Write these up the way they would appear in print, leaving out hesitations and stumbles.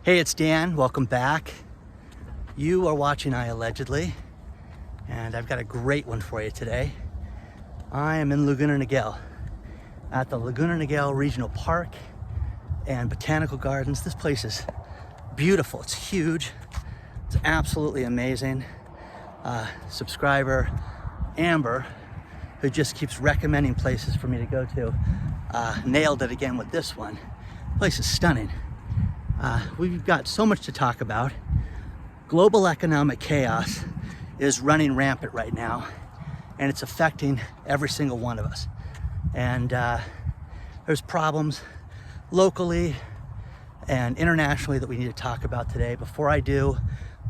Hey, it's Dan. Welcome back. You are watching I Allegedly, and I've got a great one for you today. I am in Laguna Niguel at the Laguna Niguel Regional Park and Botanical Gardens. This place is beautiful. It's huge. It's absolutely amazing. Subscriber Amber, who just keeps recommending places for me to go to, nailed it again with this one. The place is stunning. We've got so much to talk about. Global economic chaos is running rampant right now, and it's affecting every single one of us. And there's problems locally and internationally that we need to talk about today. Before I do,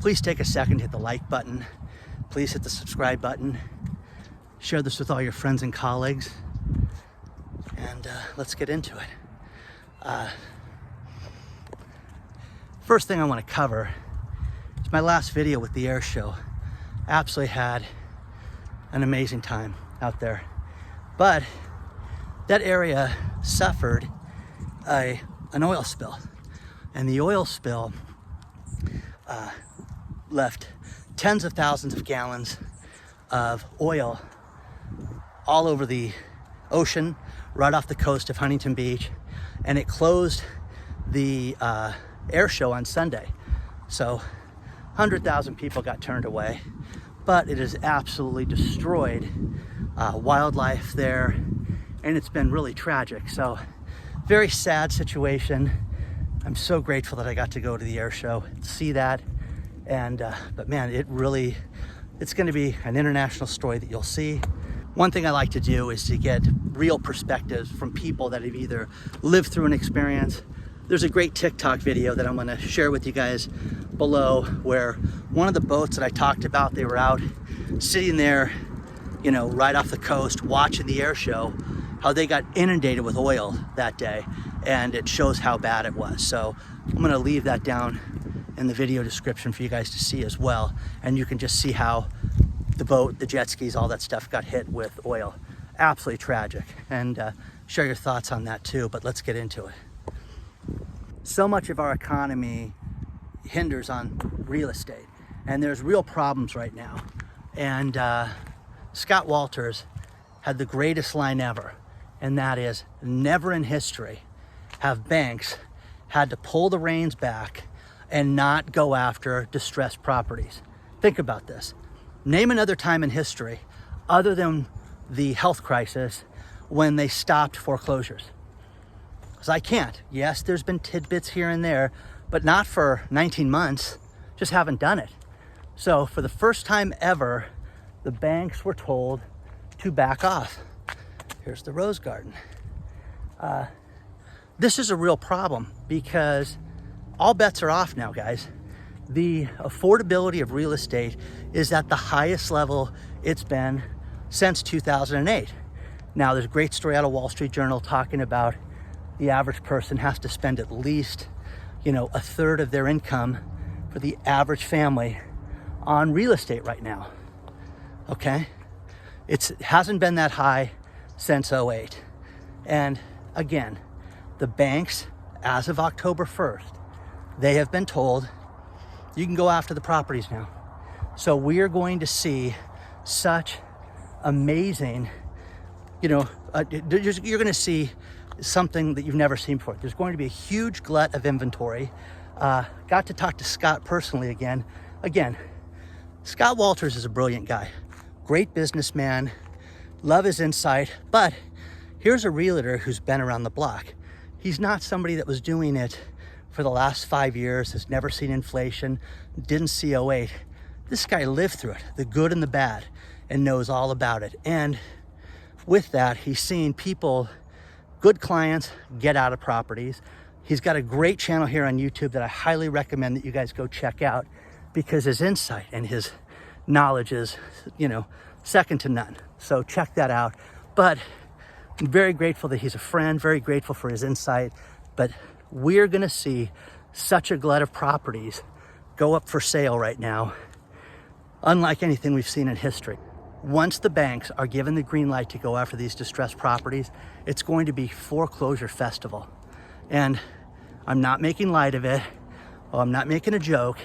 please take a second to hit the like button. Please hit the subscribe button. Share this with all your friends and colleagues. And let's get into it. First thing I want to cover is my last video with the air show. Absolutely had an amazing time out there. But that area suffered an oil spill. And the oil spill left tens of thousands of gallons of oil all over the ocean, right off the coast of Huntington Beach. And it closed the air show on Sunday. So 100,000 people got turned away, but it has absolutely destroyed wildlife there, and it's been really tragic. So very sad situation. I'm so grateful that I got to go to the air show and see that. And but man, it's going to be an international story that you'll see. One thing I like to do is to get real perspectives from people that have either lived through an experience. There's a great TikTok video that I'm going to share with you guys below, where one of the boats that I talked about, they were out sitting there, you know, right off the coast watching the air show, how they got inundated with oil that day, and it shows how bad it was. So I'm going to leave that down in the video description for you guys to see as well, and you can just see how the boat, the jet skis, all that stuff got hit with oil. Absolutely tragic, and share your thoughts on that too, but let's get into it. So much of our economy hinders on real estate, and there's real problems right now. And Scott Walters had the greatest line ever, and that is, never in history have banks had to pull the reins back and not go after distressed properties. Think about this. Name another time in history, other than the health crisis, when they stopped foreclosures. Because I can't. Yes, there's been tidbits here and there, but not for 19 months. Just haven't done it. So for the first time ever, the banks were told to back off. Here's the rose garden. This is a real problem because all bets are off now, guys. The affordability of real estate is at the highest level it's been since 2008. Now, there's a great story out of Wall Street Journal talking about the average person has to spend at least, a third of their income for the average family on real estate right now. Okay? It hasn't been that high since 2008. And again, the banks, as of October 1st, they have been told you can go after the properties now. So we are going to see such amazing, you're going to see something that you've never seen before. There's going to be a huge glut of inventory. Got to talk to Scott personally again. Again, Scott Walters is a brilliant guy, great businessman, love his insight, but here's a realtor who's been around the block. He's not somebody that was doing it for the last 5 years, has never seen inflation, didn't see 2008. This guy lived through it, the good and the bad, and knows all about it. And with that, he's seen people, good clients, get out of properties. He's got a great channel here on YouTube that I highly recommend that you guys go check out, because his insight and his knowledge is, second to none. So check that out. But I'm very grateful that he's a friend, very grateful for his insight. But we're going to see such a glut of properties go up for sale right now, unlike anything we've seen in history. Once the banks are given the green light to go after these distressed properties, it's going to be foreclosure festival. And I'm not making light of it, Oh, I'm not making a joke.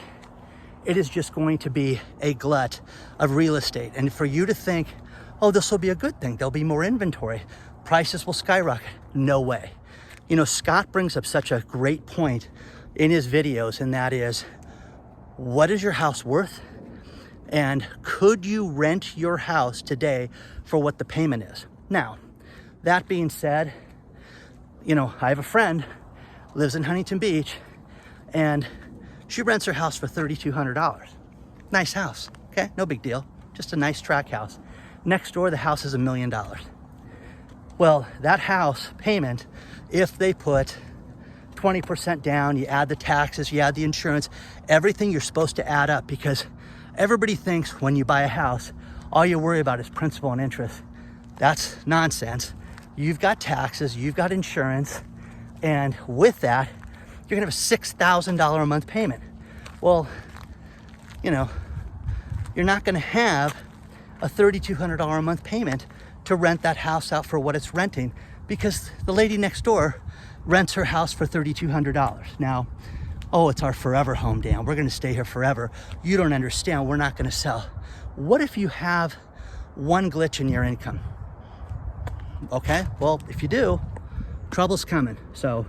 It is just going to be a glut of real estate. And for you to think, oh, this will be a good thing, there'll be more inventory, prices will skyrocket. No way. You know, Scott brings up such a great point in his videos, and that is, what is your house worth? And could you rent your house today for what the payment is? Now, that being said, you know, I have a friend, lives in Huntington Beach, and she rents her house for $3,200. Nice house, okay? No big deal, just a nice tract house. Next door, the house is $1 million. Well, that house payment, if they put 20% down, you add the taxes, you add the insurance, everything you're supposed to add up, because everybody thinks when you buy a house, all you worry about is principal and interest. That's nonsense. You've got taxes, you've got insurance, and with that, you're gonna have a $6,000 a month payment. Well, you know, you're not gonna have a $3,200 a month payment to rent that house out for what it's renting, because the lady next door rents her house for $3,200. Now, oh, it's our forever home, Dan. We're gonna stay here forever. You don't understand, we're not gonna sell. What if you have one glitch in your income? Okay, well, if you do, trouble's coming. So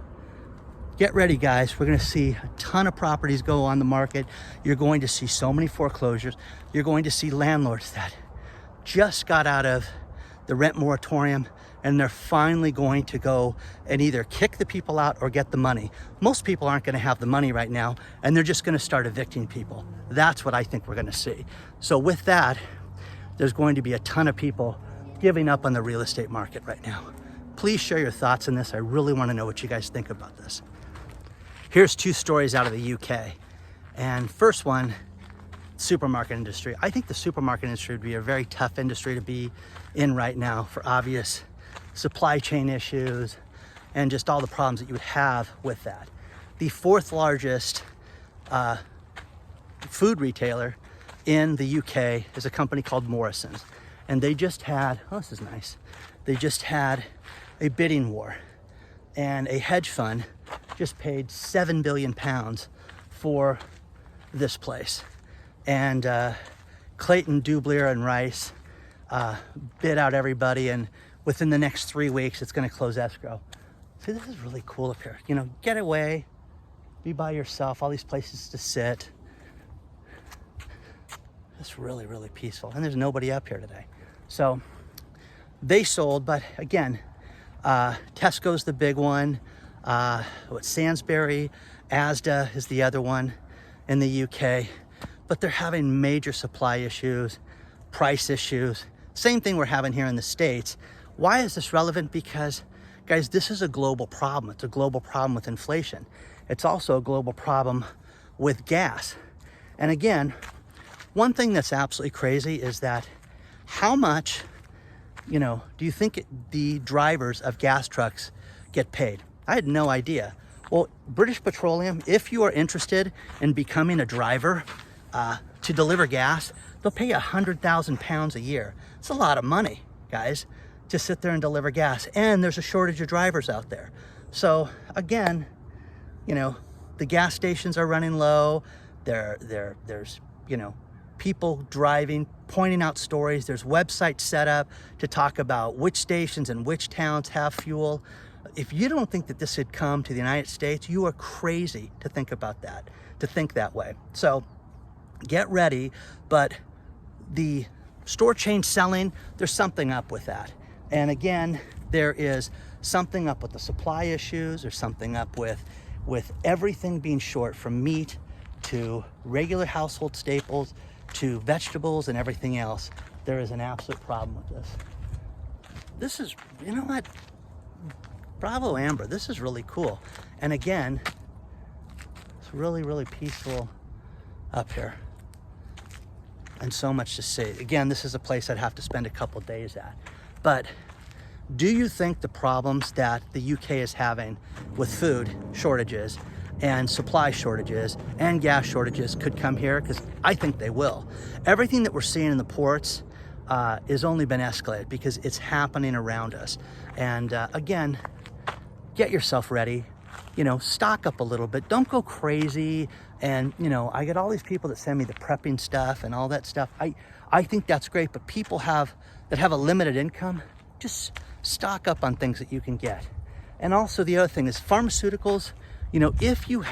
get ready, guys. We're gonna see a ton of properties go on the market. You're going to see so many foreclosures. You're going to see landlords that just got out of the rent moratorium, and they're finally going to go and either kick the people out or get the money. Most people aren't gonna have the money right now, and they're just gonna start evicting people. That's what I think we're gonna see. So with that, there's going to be a ton of people giving up on the real estate market right now. Please share your thoughts on this. I really wanna know what you guys think about this. Here's two stories out of the UK. And first one, supermarket industry. I think the supermarket industry would be a very tough industry to be in right now for obvious supply chain issues and just all the problems that you would have with that. The fourth largest food retailer in the UK is a company called Morrison's. And they just had, oh, this is nice. They just had a bidding war, and a hedge fund just paid £7 billion for this place. And Clayton, Dublier, and Rice bid out everybody, and within the next 3 weeks, it's gonna close escrow. See, this is really cool up here. You know, get away, be by yourself, all these places to sit. It's really, really peaceful, and there's nobody up here today. So they sold, but again, Tesco's the big one. Sainsbury, Asda is the other one in the UK, but they're having major supply issues, price issues. Same thing we're having here in the States. Why is this relevant? Because, guys, this is a global problem. It's a global problem with inflation. It's also a global problem with gas. And again, one thing that's absolutely crazy is that how much, you know, do you think the drivers of gas trucks get paid? I had no idea. Well, British Petroleum, if you are interested in becoming a driver to deliver gas, they'll pay you £100,000 a year. It's a lot of money, guys, to sit there and deliver gas. And there's a shortage of drivers out there. So again, you know, the gas stations are running low. There's, you know, people driving, pointing out stories. There's websites set up to talk about which stations and which towns have fuel. If you don't think that this had come to the United States, you are crazy to think about that, to think that way. So get ready, but the store chain selling, there's something up with that. And again, there is something up with the supply issues. There's something up with everything being short, from meat to regular household staples to vegetables and everything else. There is an absolute problem with this. This is, you know what? Bravo, Amber, this is really cool. And again, it's really, really peaceful up here. And so much to see. Again, this is a place I'd have to spend a couple days at. But do you think the problems that the UK is having with food shortages and supply shortages and gas shortages could come here? Because I think they will. Everything that we're seeing in the ports has only been escalated because it's happening around us. And again, get yourself ready. stock up a little bit. Don't go crazy. And, I get all these people that send me the prepping stuff and all that stuff. I think that's great, but people that have a limited income, just stock up on things that you can get. And also the other thing is pharmaceuticals. If you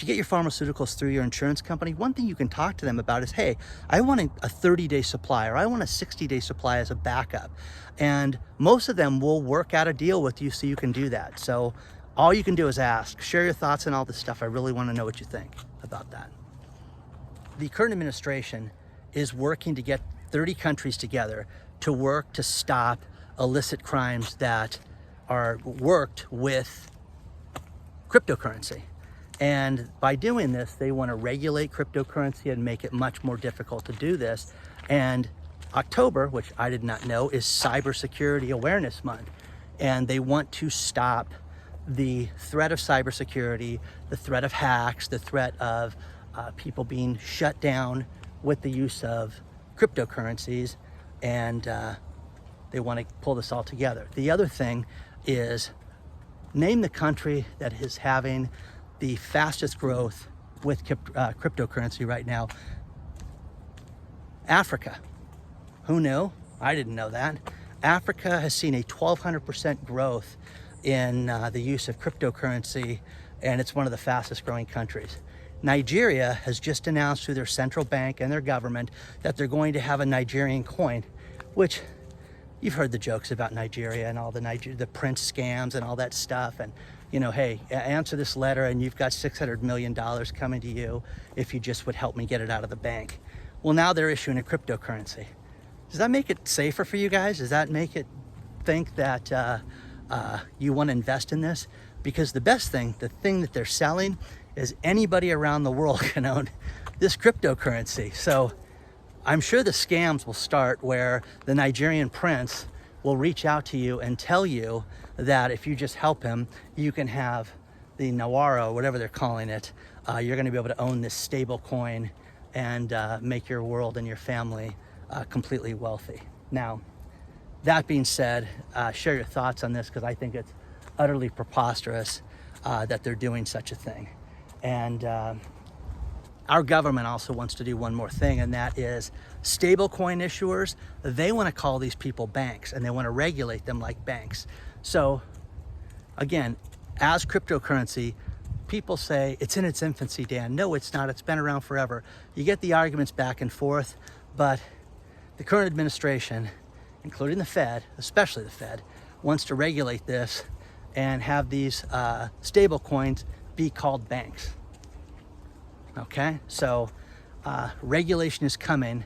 get your pharmaceuticals through your insurance company, one thing you can talk to them about is, hey, I want a 30-day supply, or I want a 60-day supply as a backup. And most of them will work out a deal with you so you can do that. So all you can do is ask, share your thoughts and all this stuff. I really want to know what you think about that. The current administration is working to get 30 countries together to work to stop illicit crimes that are worked with cryptocurrency. And by doing this, they want to regulate cryptocurrency and make it much more difficult to do this. And October, which I did not know, is Cybersecurity Awareness Month. And they want to stop the threat of cybersecurity, the threat of hacks, the threat of people being shut down with the use of cryptocurrencies. And they want to pull this all together. The other thing is, name the country that is having the fastest growth with cryptocurrency right now. Africa. Who knew? I didn't know that. Africa has seen a 1,200% growth in the use of cryptocurrency, and it's one of the fastest growing countries. Nigeria has just announced through their central bank and their government that they're going to have a Nigerian coin, which you've heard the jokes about Nigeria and all the prince scams and all that stuff. And, hey, answer this letter and you've got $600 million coming to you if you just would help me get it out of the bank. Well, now they're issuing a cryptocurrency. Does that make it safer for you guys? Does that make it think that you want to invest in this? Because the thing that they're selling is anybody around the world can own this cryptocurrency. So I'm sure the scams will start where the Nigerian prince will reach out to you and tell you that if you just help him, you can have the Naira, whatever they're calling it. You're going to be able to own this stable coin and make your world and your family completely wealthy. Now, that being said, share your thoughts on this, because I think it's utterly preposterous that they're doing such a thing. And our government also wants to do one more thing, and that is stablecoin issuers. They want to call these people banks, and they want to regulate them like banks. So again, as cryptocurrency, people say it's in its infancy, Dan. No, it's not. It's been around forever. You get the arguments back and forth, but the current administration, including the Fed, especially the Fed, wants to regulate this and have these stable coins be called banks. Okay, so regulation is coming,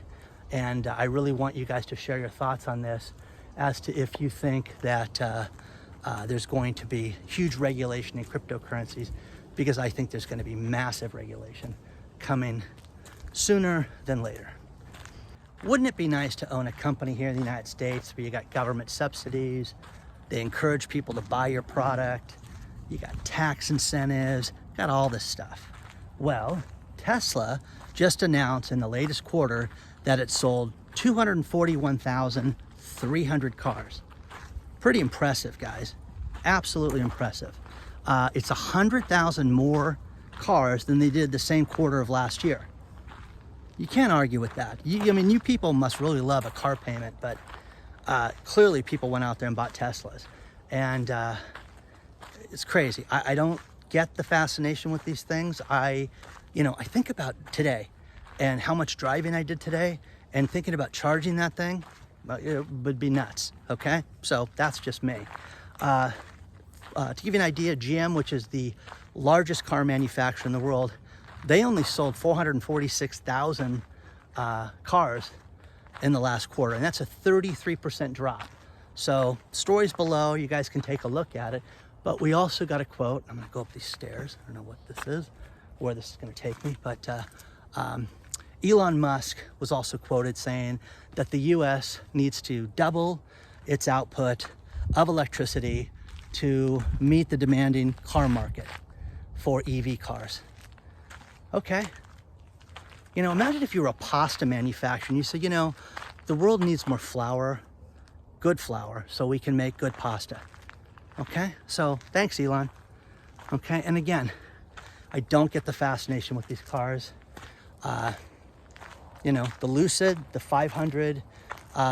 and I really want you guys to share your thoughts on this as to if you think that there's going to be huge regulation in cryptocurrencies, because I think there's going to be massive regulation coming sooner than later. Wouldn't it be nice to own a company here in the United States where you got government subsidies, they encourage people to buy your product, you got tax incentives, got all this stuff? Well, Tesla just announced in the latest quarter that it sold 241,300 cars. Pretty impressive, guys. Absolutely impressive. It's 100,000 more cars than they did the same quarter of last year. You can't argue with that. You people must really love a car payment, but clearly people went out there and bought Teslas. And it's crazy. I don't get the fascination with these things. I think about today and how much driving I did today, and thinking about charging that thing, it would be nuts, okay? So that's just me. To give you an idea, GM, which is the largest car manufacturer in the world, they only sold 446,000 cars in the last quarter, and that's a 33% drop. So stories below, you guys can take a look at it. But we also got a quote. I'm gonna go up these stairs. I don't know what this is, where this is gonna take me, but Elon Musk was also quoted saying that the US needs to double its output of electricity to meet the demanding car market for EV cars. Okay. Imagine if you were a pasta manufacturer and you said, the world needs more flour, good flour, so we can make good pasta. Okay, so thanks, Elon. Okay, and again, I don't get the fascination with these cars. You know, the Lucid, the 500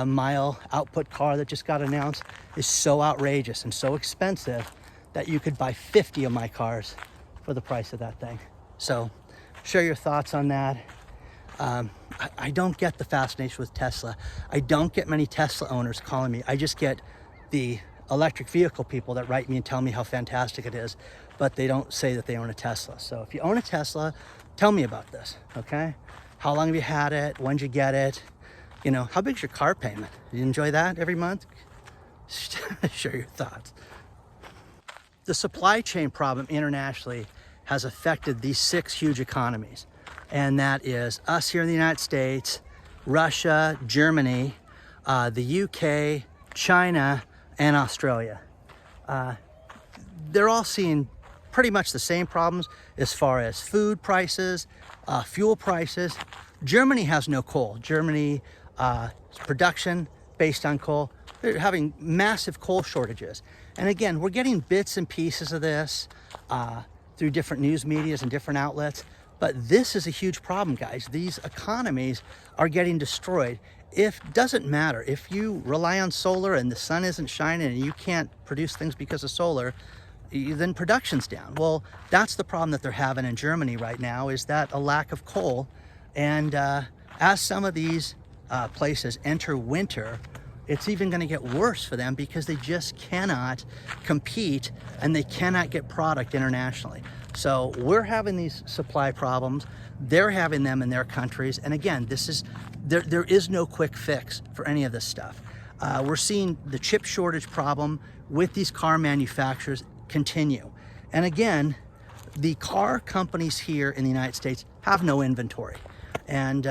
mile output car that just got announced is so outrageous and so expensive that you could buy 50 of my cars for the price of that thing. So share your thoughts on that. I don't get the fascination with Tesla. I don't get many Tesla owners calling me. I just get the electric vehicle people that write me and tell me how fantastic it is, but they don't say that they own a Tesla. So if you own a Tesla, tell me about this, okay? How long have you had it? When did you get it? You know, how big's your car payment? Do you enjoy that every month? Share your thoughts. The supply chain problem internationally has affected these 6 huge economies. And that is us here in the United States, Russia, Germany, the UK, China, and Australia. They're all seeing pretty much the same problems as far as food prices, fuel prices. Germany has no coal. Germany production based on coal. They're having massive coal shortages. And again, we're getting bits and pieces of this through different news medias and different outlets. But this is a huge problem, guys. These economies are getting destroyed. Doesn't matter if you rely on solar and the sun isn't shining and you can't produce things because of solar, then production's down. Well, that's the problem that they're having in Germany right now, is that a lack of coal. And as some of these places enter winter, it's even going to get worse for them because they just cannot compete and they cannot get product internationally. So we're having these supply problems. They're having them in their countries. And again, there is no quick fix for any of this stuff. We're seeing the chip shortage problem with these car manufacturers continue. And again, the car companies here in the United States have no inventory. And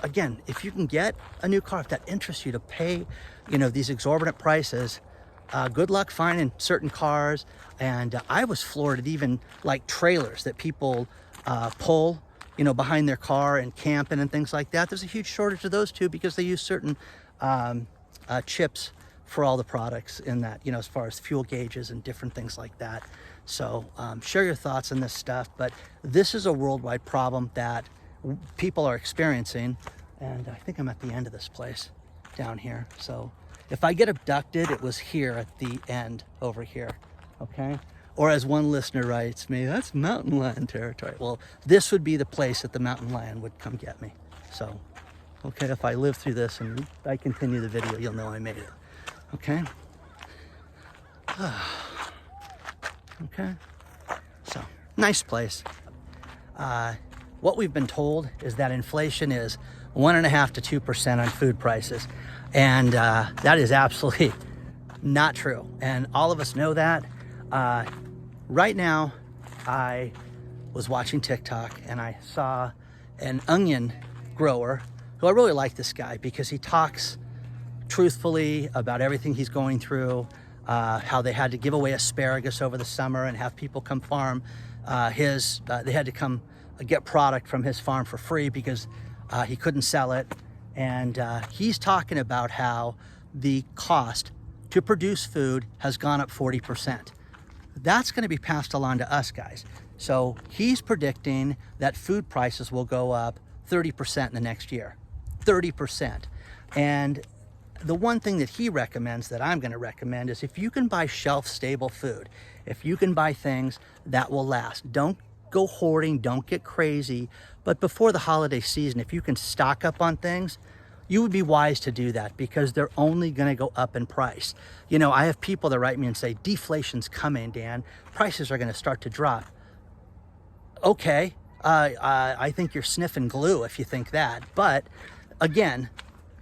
again, if you can get a new car, if that interests you to pay, you know, these exorbitant prices, good luck finding certain cars. And I was floored at even like trailers that people pull, you know, behind their car and camping and things like that. There's a huge shortage of those too because they use certain chips for all the products in that, you know, as far as fuel gauges and different things like that. So share your thoughts on this stuff. But this is a worldwide problem that people are experiencing. And I think I'm at the end of this place down here. So if I get abducted, it was here at the end over here, okay? Or as one listener writes me, that's mountain lion territory. Well, this would be the place that the mountain lion would come get me. So, okay, if I live through this and I continue the video, you'll know I made it, okay? Okay, so nice place. What we've been told is that inflation is 1.5% to 2% on food prices. And that is absolutely not true. And all of us know that. Right now, I was watching TikTok and I saw an onion grower who I really like this guy because he talks truthfully about everything he's going through, how they had to give away asparagus over the summer and have people come farm they had to come get product from his farm for free because he couldn't sell it. And he's talking about how the cost to produce food has gone up 40%. That's going to be passed along to us, guys. So he's predicting that food prices will go up 30% in the next year. 30%. And the one thing that he recommends that I'm going to recommend is if you can buy shelf-stable food, if you can buy things that will last, don't go hoarding, don't get crazy. But before the holiday season, if you can stock up on things, you would be wise to do that because they're only going to go up in price. You know, I have people that write me and say, deflation's coming, Dan. Prices are going to start to drop. Okay, I think you're sniffing glue if you think that. But again,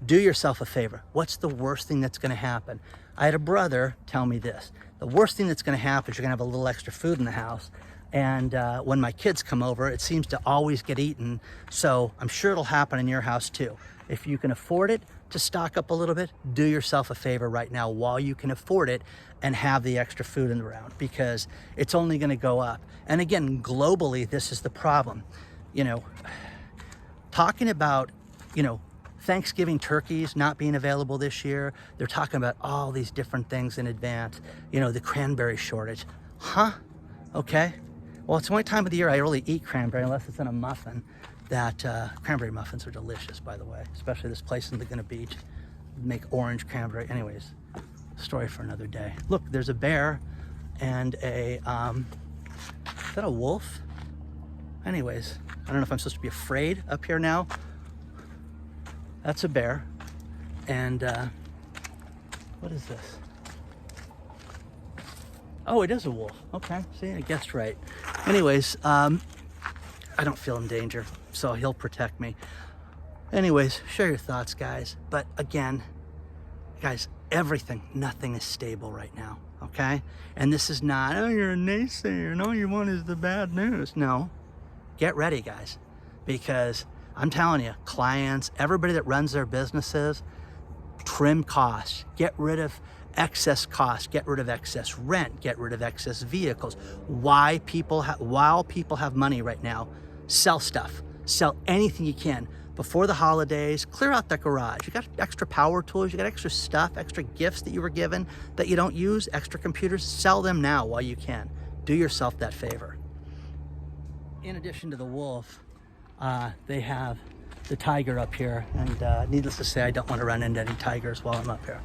do yourself a favor. What's the worst thing that's going to happen? I had a brother tell me this. The worst thing that's going to happen is you're going to have a little extra food in the house. And when my kids come over, it seems to always get eaten. So I'm sure it'll happen in your house too. If you can afford it to stock up a little bit, do yourself a favor right now while you can afford it and have the extra food in the round because it's only going to go up. And again, globally, this is the problem. You know, talking about, you know, Thanksgiving turkeys not being available this year. They're talking about all these different things in advance. You know, the cranberry shortage. Huh? okay? Well, it's the only time of the year I really eat cranberry unless it's in a muffin. That cranberry muffins are delicious, by the way, especially this place in Laguna Beach. Make orange cranberry. Anyways, story for another day. Look, there's a bear and a, is that a wolf? Anyways, I don't know if I'm supposed to be afraid up here now. That's a bear. And what is this? Oh, it is a wolf. Okay, see, I guessed right. Anyways, I don't feel in danger, so he'll protect me. Anyways, share your thoughts, guys. But again, guys, nothing is stable right now, okay? And this is not, oh, you're a naysayer and all you want is the bad news. No, get ready, guys, because I'm telling you, clients, everybody that runs their businesses, trim costs, get rid of excess costs, get rid of excess rent, get rid of excess vehicles. While people have money right now, sell stuff, sell anything you can. Before the holidays, clear out that garage. You got extra power tools, you got extra stuff, extra gifts that you were given that you don't use, extra computers, sell them now while you can. Do yourself that favor. In addition to the wolf, they have the tiger up here, and needless to say, I don't want to run into any tigers while I'm up here.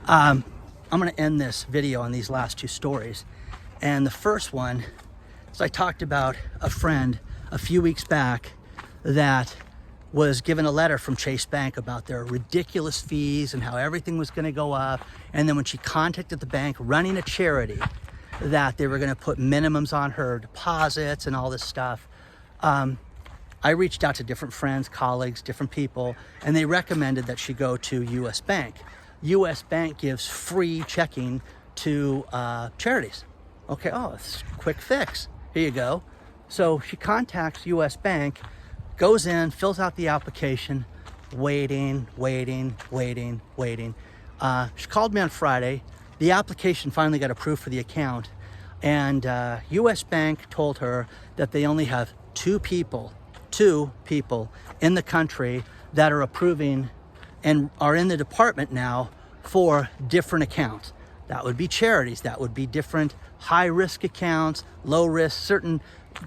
I'm going to end this video on these last two stories. And the first one is I talked about a friend a few weeks back that was given a letter from Chase Bank about their ridiculous fees and how everything was going to go up. And then when she contacted the bank running a charity, that they were going to put minimums on her deposits and all this stuff. I reached out to different friends, colleagues, different people, and they recommended that she go to US Bank. US Bank gives free checking to charities. Okay, oh, it's a quick fix. Here you go. So she contacts US Bank, goes in, fills out the application, waiting. She called me on Friday. The application finally got approved for the account, and US Bank told her that they only have two people in the country that are approving and are in the department now for different accounts. That would be charities, that would be different high-risk accounts, low risk, certain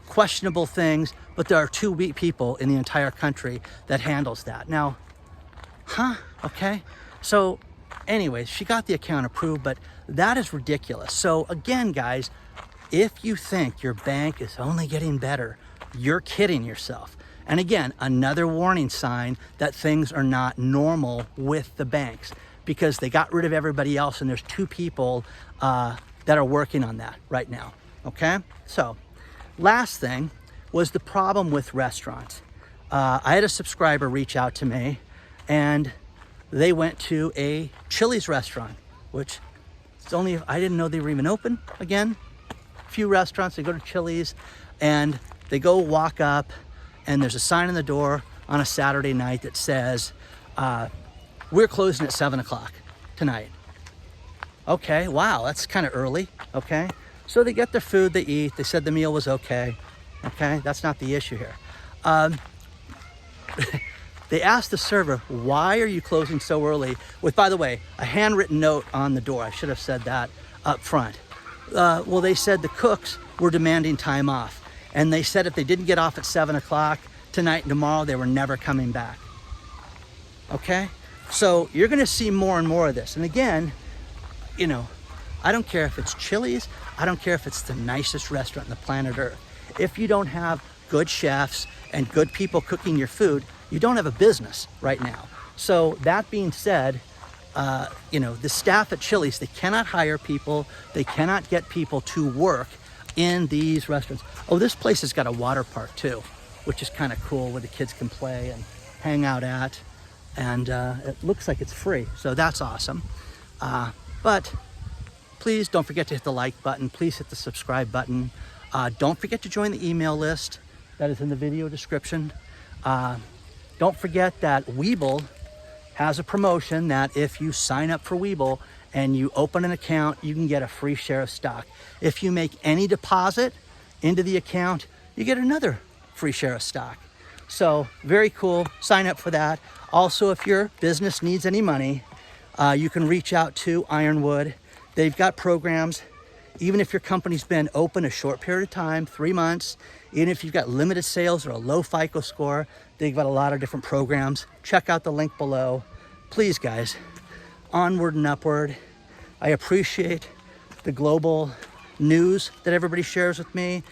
questionable things, but there are two people in the entire country that handles that. Now, okay, so anyways, she got the account approved, but that is ridiculous. So again, guys, if you think your bank is only getting better, you're kidding yourself. And again, another warning sign that things are not normal with the banks, because they got rid of everybody else and there's two people that are working on that right now, okay? So last thing was the problem with restaurants. I had a subscriber reach out to me, and they went to a Chili's restaurant, which it's only, I didn't know they were even open. Again, a few restaurants, they go to Chili's and they go walk up, and there's a sign on the door on a Saturday night that says, we're closing at 7 o'clock tonight. Okay, wow, that's kind of early, okay? So they get their food, they eat, they said the meal was okay, that's not the issue here. They asked the server, why are you closing so early? With, by the way, a handwritten note on the door. I should have said that up front. Well, they said the cooks were demanding time off. And they said if they didn't get off at 7 o'clock tonight and tomorrow, they were never coming back. Okay? So you're gonna see more and more of this. And again, you know, I don't care if it's Chili's, I don't care if it's the nicest restaurant on the planet Earth. If you don't have good chefs and good people cooking your food, you don't have a business right now. So that being said, you know, the staff at Chili's, they cannot hire people, they cannot get people to work in these restaurants. Oh, this place has got a water park too, which is kind of cool, where the kids can play and hang out at. And it looks like it's free, so that's awesome. But please don't forget to hit the like button. Please hit the subscribe button. Don't forget to join the email list that is in the video description. Don't forget that Webull has a promotion that if you sign up for Webull and you open an account, you can get a free share of stock. If you make any deposit into the account, you get another free share of stock. So very cool, sign up for that. Also, if your business needs any money, you can reach out to Ironwood. They've got programs Even if your company's been open a short period of time, 3 months, even if you've got limited sales or a low FICO score, they've got a lot of different programs. Check out the link below. Please, guys, onward and upward. I appreciate the global news that everybody shares with me,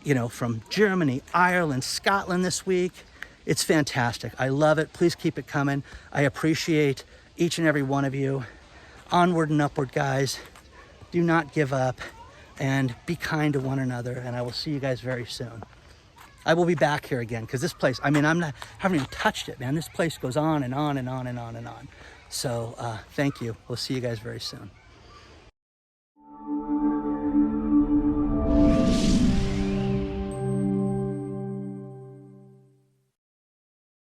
you know, from Germany, Ireland, Scotland this week. It's fantastic. I love it. Please keep it coming. I appreciate each and every one of you. Onward and upward, guys. Do not give up and be kind to one another. And I will see you guys very soon. I will be back here again because this place, I mean, haven't even touched it, man. This place goes on and on and on and on and on. So thank you. We'll see you guys very soon.